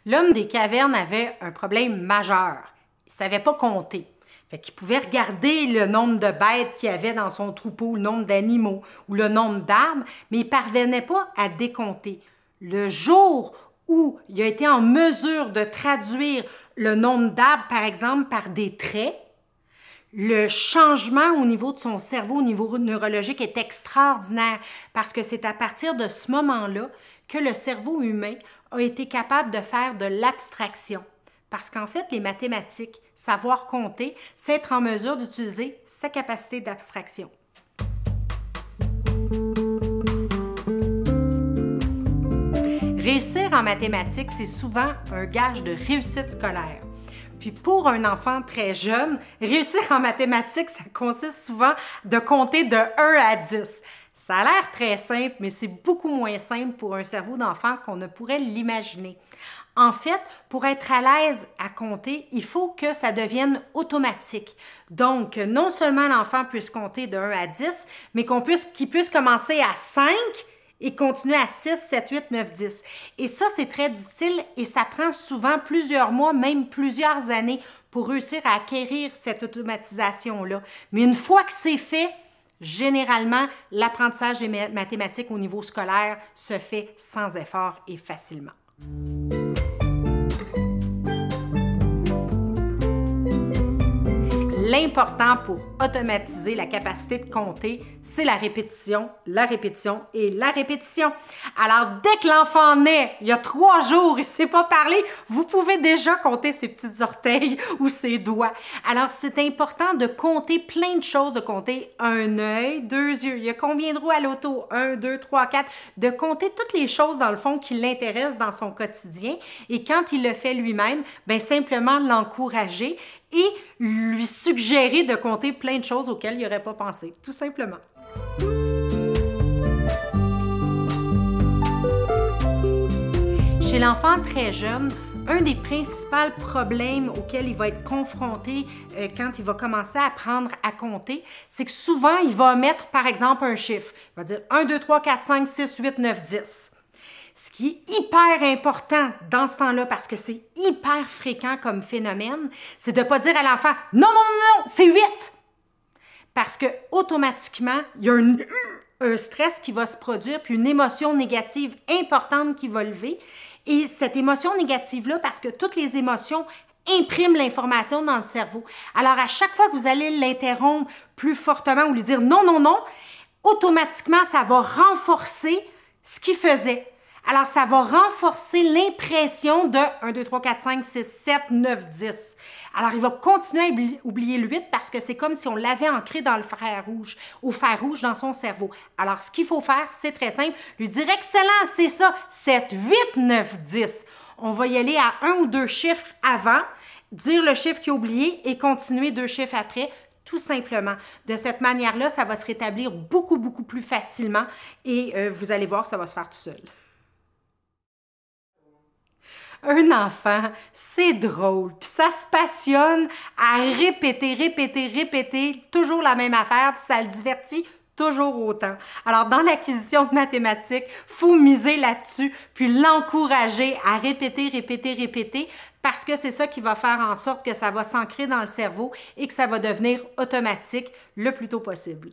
L'homme des cavernes avait un problème majeur. Il ne savait pas compter. Fait qu'il pouvait regarder le nombre de bêtes qu'il y avait dans son troupeau, le nombre d'animaux ou le nombre d'arbres, mais il ne parvenait pas à décompter. Le jour où il a été en mesure de traduire le nombre d'arbres, par exemple, par des traits, le changement au niveau de son cerveau, au niveau neurologique, est extraordinaire parce que c'est à partir de ce moment-là que le cerveau humain a été capable de faire de l'abstraction. Parce qu'en fait, les mathématiques, savoir compter, c'est être en mesure d'utiliser sa capacité d'abstraction. Réussir en mathématiques, c'est souvent un gage de réussite scolaire. Puis pour un enfant très jeune, réussir en mathématiques, ça consiste souvent de compter de 1 à 10. Ça a l'air très simple, mais c'est beaucoup moins simple pour un cerveau d'enfant qu'on ne pourrait l'imaginer. En fait, pour être à l'aise à compter, il faut que ça devienne automatique. Donc, non seulement l'enfant puisse compter de 1 à 10, mais qu'il puisse commencer à 5 et continuer à 6, 7, 8, 9, 10. Et ça, c'est très difficile et ça prend souvent plusieurs mois, même plusieurs années pour réussir à acquérir cette automatisation-là. Mais une fois que c'est fait, généralement, l'apprentissage des mathématiques au niveau scolaire se fait sans effort et facilement. L'important pour automatiser la capacité de compter, c'est la répétition et la répétition. Alors, dès que l'enfant naît, il y a 3 jours, il ne sait pas parler, vous pouvez déjà compter ses petits orteils ou ses doigts. Alors, c'est important de compter plein de choses, de compter un œil, 2 yeux. Il y a combien de roues à l'auto? 1, 2, 3, 4. De compter toutes les choses, dans le fond, qui l'intéressent dans son quotidien. Et quand il le fait lui-même, bien, simplement l'encourager et lui suggérer de compter plein de choses auxquelles il n'aurait pas pensé, tout simplement. Chez l'enfant très jeune, un des principaux problèmes auxquels il va être confronté quand il va commencer à apprendre à compter, c'est que souvent, il va mettre, par exemple, un chiffre. Il va dire 1, 2, 3, 4, 5, 6, 8, 9, 10. Ce qui est hyper important dans ce temps-là, parce que c'est hyper fréquent comme phénomène, c'est de ne pas dire à l'enfant « Non, non, non, non, c'est 8! » Parce que automatiquement, il y a un stress qui va se produire, puis une émotion négative importante qui va lever. Et cette émotion négative-là, parce que toutes les émotions impriment l'information dans le cerveau. Alors, à chaque fois que vous allez l'interrompre plus fortement ou lui dire « Non, non, non », automatiquement, ça va renforcer ce qu'il faisait. Alors, ça va renforcer l'impression de 1, 2, 3, 4, 5, 6, 7, 9, 10. Alors, il va continuer à oublier le 8 parce que c'est comme si on l'avait ancré dans le fer rouge, au fer rouge dans son cerveau. Alors, ce qu'il faut faire, c'est très simple. Lui dire « Excellent, c'est ça, 7, 8, 9, 10 ». On va y aller à 1 ou 2 chiffres avant, dire le chiffre qu'il a oublié et continuer 2 chiffres après. Tout simplement. De cette manière-là, ça va se rétablir beaucoup, beaucoup plus facilement et vous allez voir que ça va se faire tout seul. Un enfant, c'est drôle, puis ça se passionne à répéter, toujours la même affaire, puis ça le divertit toujours autant. Alors, dans l'acquisition de mathématiques, il faut miser là-dessus, puis l'encourager à répéter, parce que c'est ça qui va faire en sorte que ça va s'ancrer dans le cerveau et que ça va devenir automatique le plus tôt possible.